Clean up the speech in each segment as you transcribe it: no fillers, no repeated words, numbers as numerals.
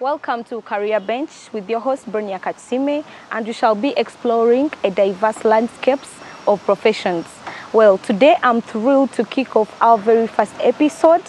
Welcome to Career Bench with your host Bernia Katsime, and we shall be exploring a diverse landscapes of professions. Well, today I'm thrilled to kick off our very first episode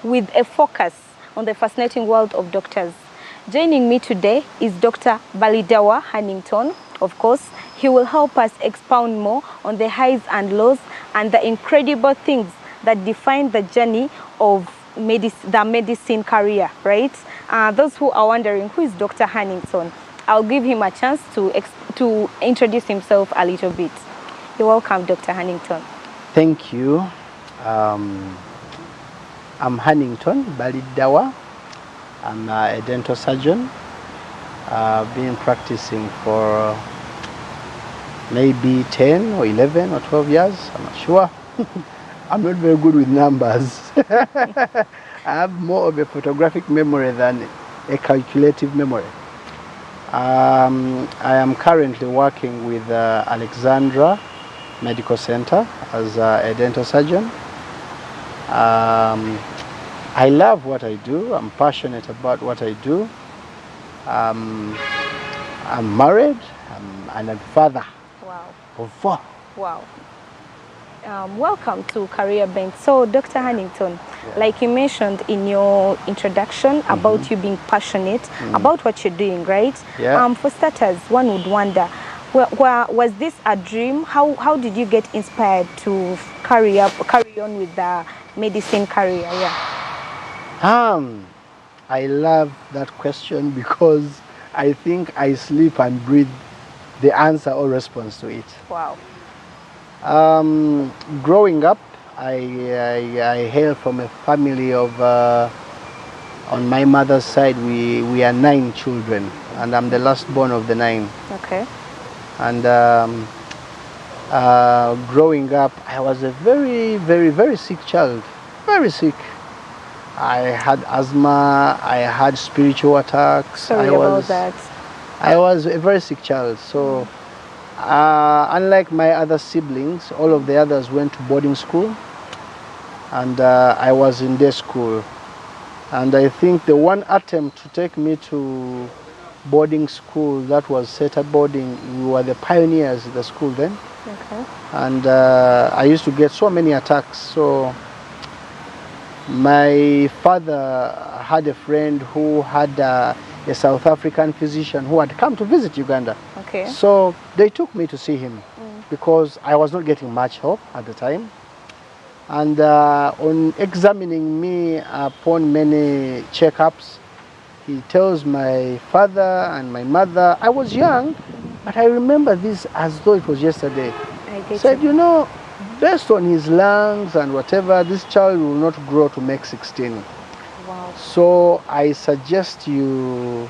with a focus on the fascinating world of doctors. Joining me today is Dr. Balidawa Hannington. Of course, he will help us expound more on the highs and lows and the incredible things that define the journey of the medicine career, right? Those who are wondering, who is Dr. Hannington? I'll give him a chance to introduce himself a little bit. You're welcome, Dr. Hannington. Thank you. I'm Hannington Balidawa. I'm a dental surgeon. I've been practicing for maybe 10 or 11 or 12 years. I'm not sure. I'm not very good with numbers. I have more of a photographic memory than a calculative memory. I am currently working with Alexandra Medical Center as a dental surgeon. I love what I do. I'm passionate about what I do. I'm married and a father. Wow. Of 4. Wow. Welcome to Career Bench. So, Dr. Hannington, like you mentioned in your introduction about you being passionate about what you're doing, right? Yeah. For starters, one would wonder, was this a dream? How did you get inspired to carry on with the medicine career? Yeah. I love that question because I think I sleep and breathe the answer or response to it. Wow. Growing up, I hail from a family of, on my mother's side, we are 9 children, and I'm the last born of the 9. Okay. And growing up, I was a very, very, very sick child, very sick. I had asthma, I had spiritual attacks. Sorry about that. I was a very sick child, so unlike my other siblings, all of the others went to boarding school, and I was in day school. And I think the one attempt to take me to boarding school, that was Seta boarding, we were the pioneers in the school then. Okay. And I used to get so many attacks. So my father had a friend who had a South African physician who had come to visit Uganda. Okay. So they took me to see him because I was not getting much help at the time. And on examining me upon many checkups, he tells my father and my mother, I was young, but I remember this as though it was yesterday. I Said, you know, based on his lungs and whatever, this child will not grow to make 16. Wow. So I suggest you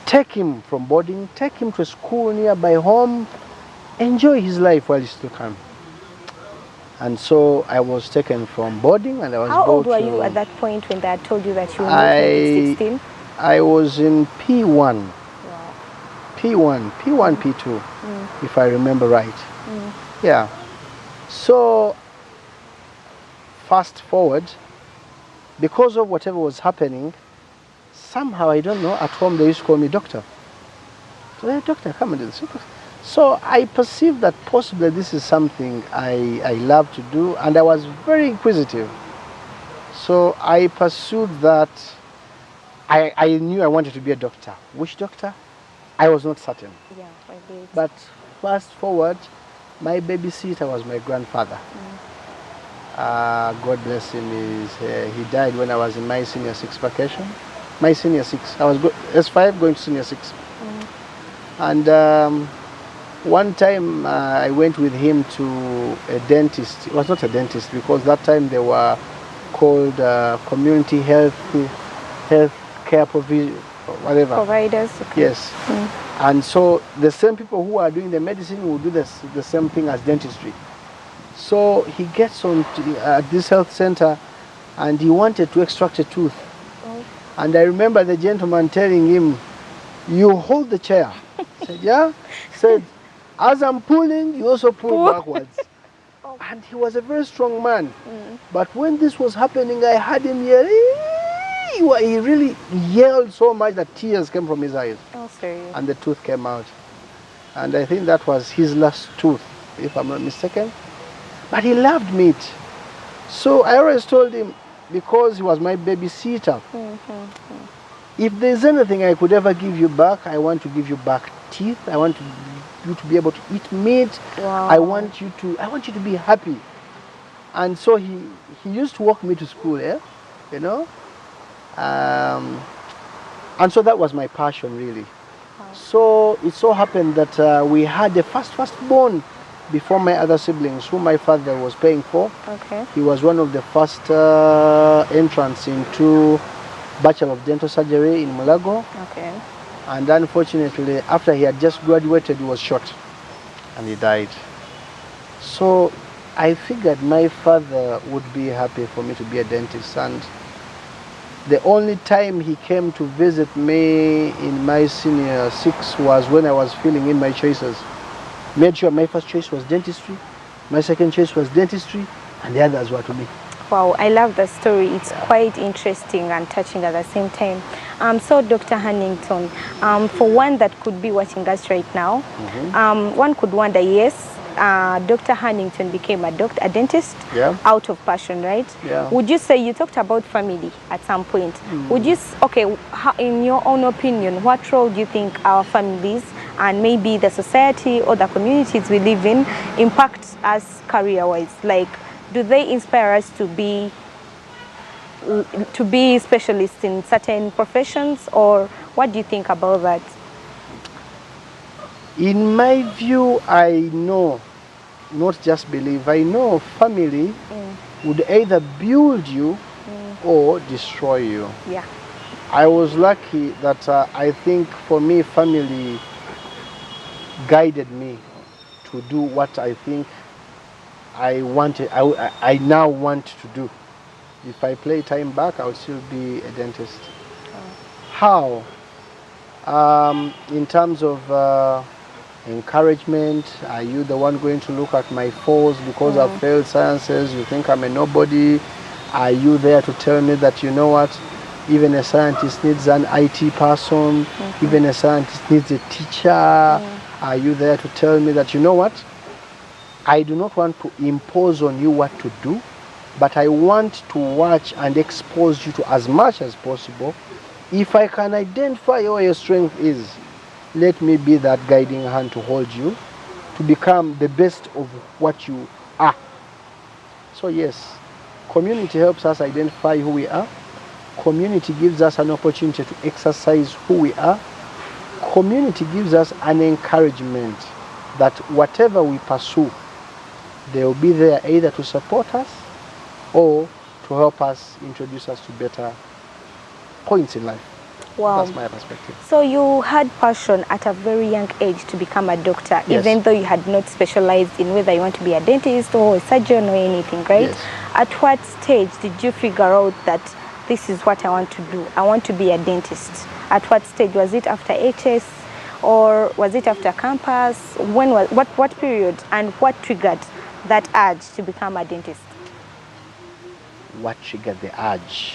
take him from boarding, take him to a school nearby home, enjoy his life while he still can. And so I was taken from boarding, and I was How old were you at that point when they had told you that you were not 16? I was in P1. Wow. P1, P2, if I remember right. Yeah. So fast forward, because of whatever was happening, somehow, I don't know, at home they used to call me doctor. So, hey, doctor, come and do this. So I perceived that possibly this is something I love to do, and I was very inquisitive. So I pursued that. I knew I wanted to be a doctor. Which doctor? I was not certain. Yeah, I did. But fast forward, my babysitter was my grandfather. God bless him. He died when I was in my senior 6 vacation. My senior 6. I was S5 going to senior 6. And one time I went with him to a dentist. It was not a dentist because that time they were called community health care providers. Okay. Yes. And so the same people who are doing the medicine will do the same thing as dentistry. So he gets on at this health center, and he wanted to extract a tooth. And I remember the gentleman telling him, "You hold the chair." I said, "Yeah." Said, "As I'm pulling, you also pull backwards." And he was a very strong man. But when this was happening, I had him yelling, He really yelled so much that tears came from his eyes. Oh, sorry. And the tooth came out. And I think that was his last tooth, if I'm not mistaken. But he loved meat. So I always told him, because he was my babysitter, if there's anything I could ever give you back, I want to give you back teeth. I want you to be able to eat meat. Wow. I want you to be happy. And so he used to walk me to school, you know. And so that was my passion, really. Wow. So it so happened that we had the firstborn before my other siblings, who my father was paying for. Okay. He was one of the first entrants into Bachelor of Dental Surgery in Mulago. Okay. And unfortunately, after he had just graduated, he was shot and he died. So I figured my father would be happy for me to be a dentist, and the only time he came to visit me in my senior 6 was when I was filling in my choices. Made sure my first choice was dentistry, my second choice was dentistry, and the others were to me. Wow, I love the story. It's quite interesting and touching at the same time. So Dr. Hannington, for one that could be watching us right now, one could wonder, yes, Dr. Hannington became a dentist out of passion, right? Yeah. Would you say, you talked about family at some point, would you, okay, in your own opinion, what role do you think our families and maybe the society or the communities we live in impact us career-wise? Like, do they inspire us to be specialists in certain professions, or what do you think about that? In my view, I know, not just believe, I know family would either build you or destroy you. Yeah. I was lucky that I think for me, family guided me to do what I think I wanted, I now want to do. If I play time back, I would still be a dentist. How? In terms of encouragement, are you the one going to look at my faults because I've failed sciences? You think I'm a nobody? Are you there to tell me that, you know what, even a scientist needs an IT person, even a scientist needs a teacher? Are you there to tell me that, you know what, I do not want to impose on you what to do, but I want to watch and expose you to as much as possible. If I can identify where your strength is, let me be that guiding hand to hold you to become the best of what you are. So yes, community helps us identify who we are. Community gives us an opportunity to exercise who we are. Community gives us an encouragement that whatever we pursue, they will be there either to support us or to help us, introduce us to better points in life. Wow. That's my perspective. So you had passion at a very young age to become a doctor, yes, even though you had not specialized in whether you want to be a dentist or a surgeon or anything, right? Yes. At what stage did you figure out that this is what I want to do? I want to be a dentist. At what stage? Was it after HS or was it after campus? When was, what period, and what triggered that urge to become a dentist? What triggered the urge?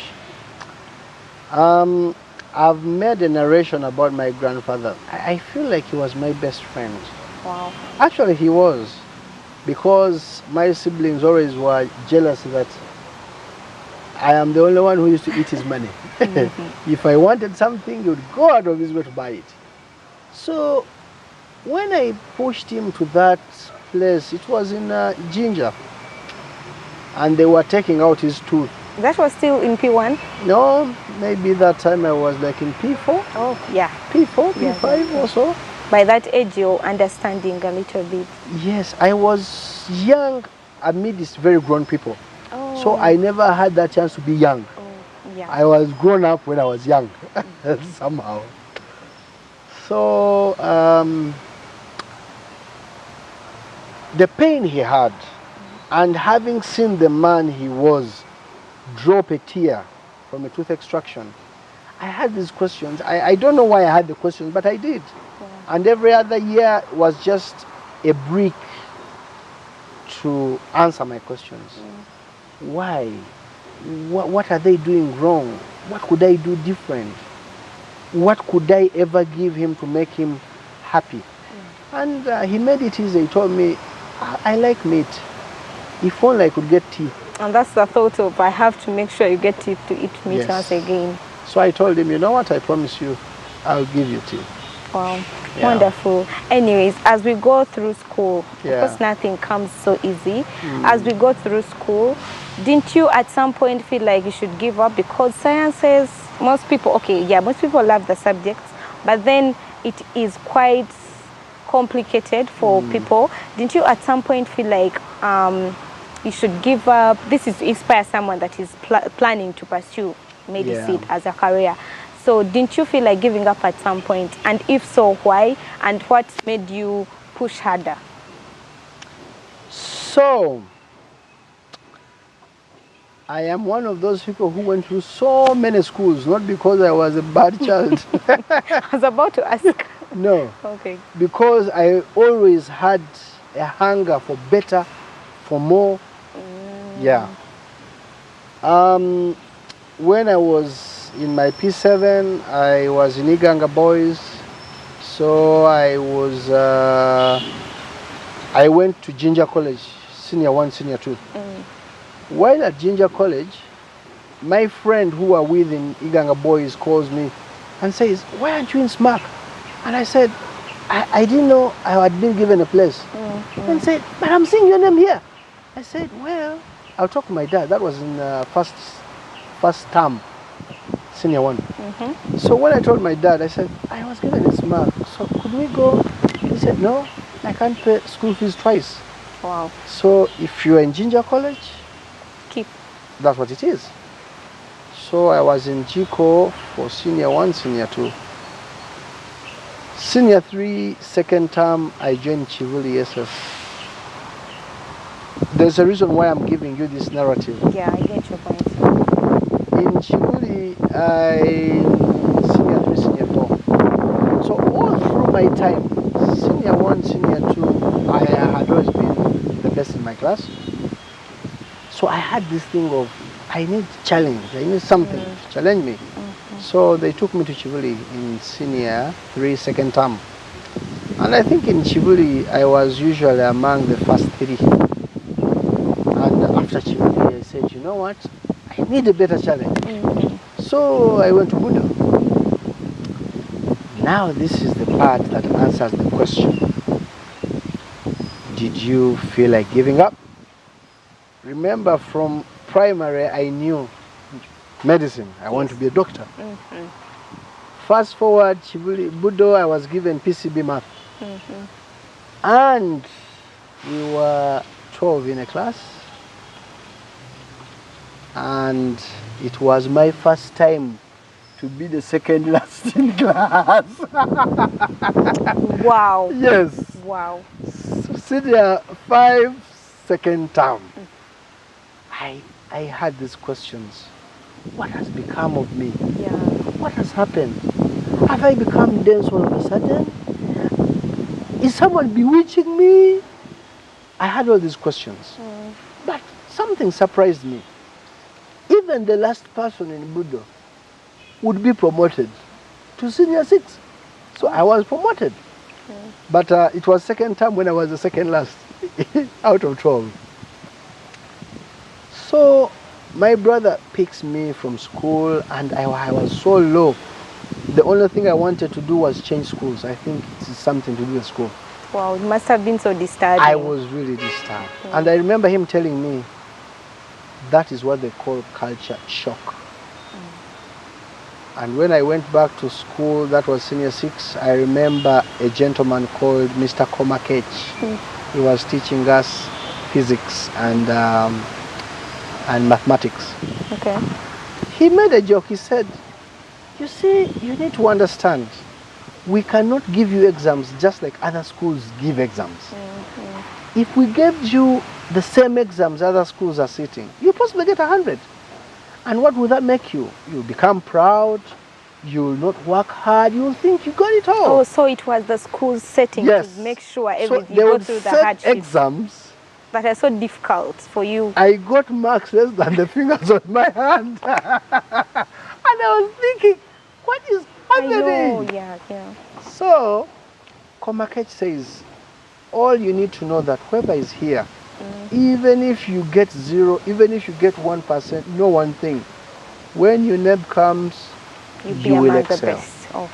I've made a narration about my grandfather. I feel like he was my best friend. Wow. Actually, he was, because my siblings always were jealous that I am the only one who used to eat his money. If I wanted something, he would go out of his way to buy it. So when I pushed him to that place, it was in Ginger, and they were taking out his tooth. That was still in P1? No, maybe that time I was like in P4. Oh, yeah. P4, P5 or so. By that age, you're understanding a little bit. Yes, I was young amidst very grown people. Oh. So I never had that chance to be young. Oh, yeah. I was grown up when I was young, somehow. So the pain he had, and having seen the man he was drop a tear from a tooth extraction, I had these questions. I don't know why I had the questions, but I did. Yeah. And every other year was just a brick to answer my questions. Why? what are they doing wrong? What could I do different? What could I ever give him to make him happy? And he made it easy. He told me, I like meat. If only I could get tea. And that's the thought of, I have to make sure you get to eat meat Yes. once again. So I told him, you know what, I promise you, I'll give you tea. Wow, Yeah. wonderful. Anyways, as we go through school, Yeah. of course nothing comes so easy. As we go through school, didn't you at some point feel like you should give up? Because sciences, most people love the subjects, but then it is quite complicated for people. Didn't you at some point feel like you should give up? This is to inspire someone that is planning to pursue medicine as a career. So didn't you feel like giving up at some point? And if so, why? And what made you push harder? So, I am one of those people who went through so many schools, not because I was a bad child. I was about to ask. No. Okay. Because I always had a hunger for better, for more. Yeah. When I was in my P7, I was in Iganga Boys. So I went to Ginger College, Senior 1, Senior 2. While at Ginger College, my friend who were with in Iganga Boys calls me and says, why aren't you in SMAC? And I said, I didn't know I had been given a place. And said, but I'm seeing your name here. I said, well, I'll talk to my dad. That was in first term, Senior 1. So when I told my dad, I said, I was given a SMAC, so could we go? He said, no, I can't pay school fees twice. Wow. So if you're in Ginger College, Keep. that's what it is. So I was in GCO for Senior 1, Senior 2. Senior 3, second term, I joined Chivuli SS. There's a reason why I'm giving you this narrative. Yeah, I get your point. In Chivuli, Senior 3, Senior 4. So all through my time, Senior 1, Senior 2, I had always been the best in my class. So I had this thing of, I need challenge, I need something to challenge me. So they took me to Chivuli in Senior 3, second term. And I think in Chivuli, I was usually among the first 3. And after Chivuli, I said, you know what? I need a better challenge. So I went to Buddha. Now this is the part that answers the question. Did you feel like giving up? Remember, from primary, I knew medicine. I want to be a doctor. Fast forward, Chivuli, Budo, I was given PCB math. And we were 12 in a class. And it was my first time to be the second last in class. Wow. Yes. Wow. Senior 5, second term. I had these questions. What has become of me? Yeah. What has happened? Have I become dense all of a sudden? Is someone bewitching me? I had all these questions. But something surprised me. Even the last person in Budo would be promoted to Senior 6. So I was promoted. But it was second term when I was the second last out of 12. So my brother picks me from school and I was so low. The only thing I wanted to do was change schools. I think it's something to do with school. Wow, it must have been so disturbing. I was really disturbed. And I remember him telling me, that is what they call culture shock. And when I went back to school, that was Senior 6, I remember a gentleman called Mr. Komakech. He was teaching us physics and mathematics. Okay. He made a joke. He said, you see, you need to understand, we cannot give you exams just like other schools give exams. If we gave you the same exams other schools are sitting, you possibly get 100. And what will that make you? You'll become proud, you'll not work hard, you'll think you got it all. Oh, so it was the school's setting Yes. to make sure So everything they go would through the set hardship. exams that are so difficult for you? I got marks less than the fingers on my hand. And I was thinking, what is happening? I know, yeah. So, Komakech says, all you need to know that whoever is here, even if you get 0, even if you get 1%, know one thing. When your name comes, you will excel. Oh.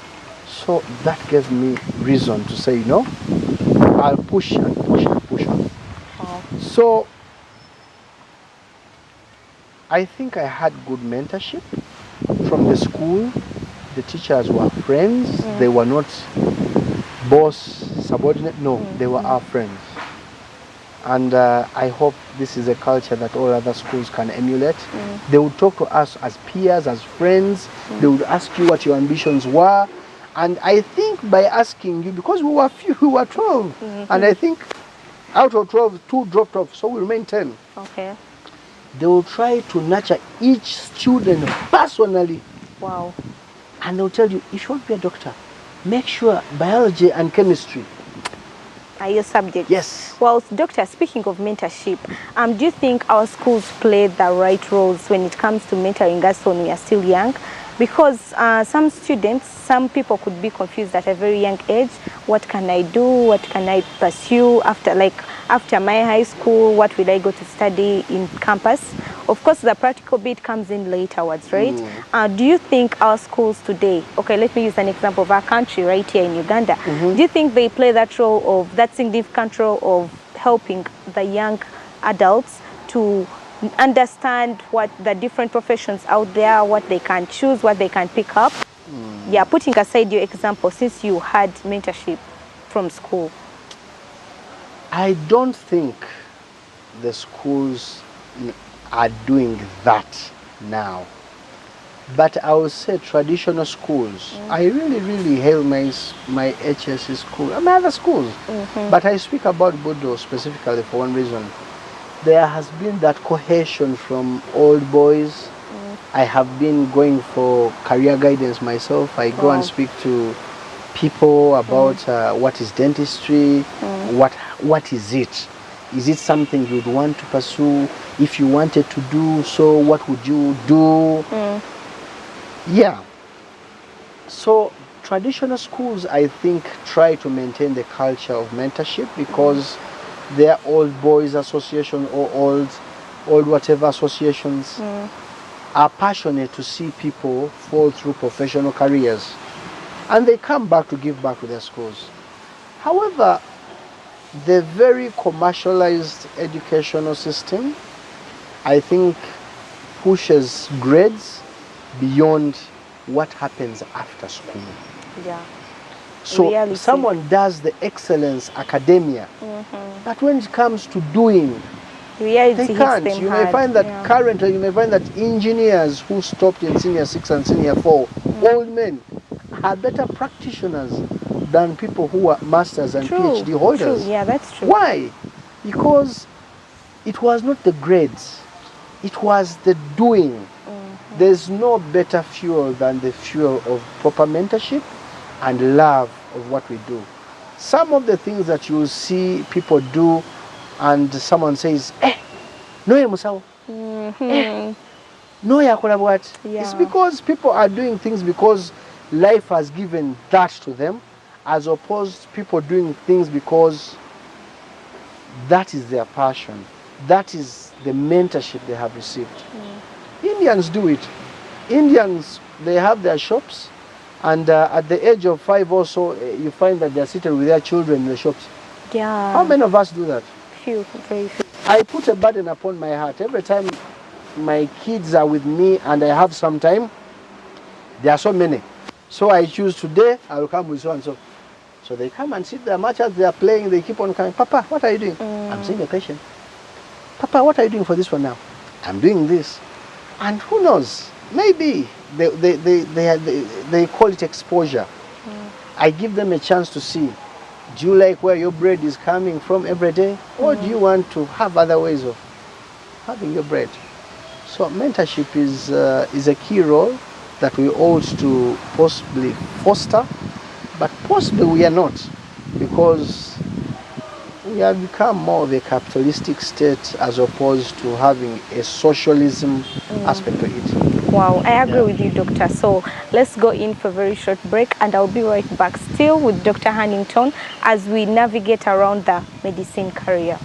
So that gave me reason to say, I'll push and push and push on. Oh. So I think I had good mentorship from the school. The teachers were friends. They were not boss, subordinate. No, they were our friends. And I hope this is a culture that all other schools can emulate. They would talk to us as peers, as friends. They would ask you what your ambitions were. And I think by asking you, because we were few, we were 12. And I think out of 12, 2 dropped off, so we remain 10. Okay. They will try to nurture each student personally. Wow. And they'll tell you, if you want to be a doctor, make sure biology and chemistry are your subjects. Yes. Well, Doctor, speaking of mentorship, do you think our schools play the right roles when it comes to mentoring us when we are still young? Because some students, some people could be confused at a very young age. What can I do? What can I pursue after my high school? What will I go to study in campus? Of course, the practical bit comes in laterwards, right? Do you think our schools today, okay, let me use an example of our country right here in Uganda. Do you think they play that role of, that significant role of helping the young adults to understand what the different professions out there, what they can choose, what they can pick up? Yeah, putting aside your example, since you had mentorship from school. I don't think the schools are doing that now. But I would say traditional schools. I really hail my HSC school, my other schools. But I speak about Bodo specifically for one reason. There has been that cohesion from old boys. I have been going for career guidance myself. I go and speak to people about what is dentistry, what is it? Is it something you'd want to pursue? If you wanted to do so, what would you do? Yeah. So traditional schools, I think, try to maintain the culture of mentorship because their old boys association or old whatever associations are passionate to see people fall through professional careers. And they come back to give back to their schools. However, the very commercialized educational system, I think, pushes grades beyond what happens after school. Yeah. So Reality. someone does the excellence academia, but when it comes to doing, Reality they can't. hits them You hard. may find that currently, you may find that engineers who stopped in senior 6 and senior 4, old men, are better practitioners than people who are masters and PhD holders. True. Yeah, that's true. Why? Because it was not the grades, it was the doing. There's no better fuel than the fuel of proper mentorship and love of what we do. Some of the things that you see people do and someone says, no ya musawo, no ya kola what? It's because people are doing things because life has given that to them, as opposed to people doing things because that is their passion. That is the mentorship they have received. Indians do it. Indians, they have their shops, and at the age of 5 or so, you find that they're seated with their children in the shops. Yeah. How many of us do that? Few, very few. I put a burden upon my heart. Every time my kids are with me and I have some time, there are so many. So I choose today, I will come with so and so. So they come and sit there, much as they are playing, they keep on coming. Papa, what are you doing? I'm seeing a patient. Papa, what are you doing for this one now? I'm doing this. And who knows? Maybe they call it exposure. I give them a chance to see. Do you like where your bread is coming from every day? Or do you want to have other ways of having your bread? So mentorship is a key role that we ought to possibly foster, but possibly we are not, because we have become more of a capitalistic state as opposed to having a socialism aspect to it. Wow, I agree Yeah. with you, Doctor. So let's go in for a very short break, and I'll be right back still with Dr. Hannington as we navigate around the medicine career.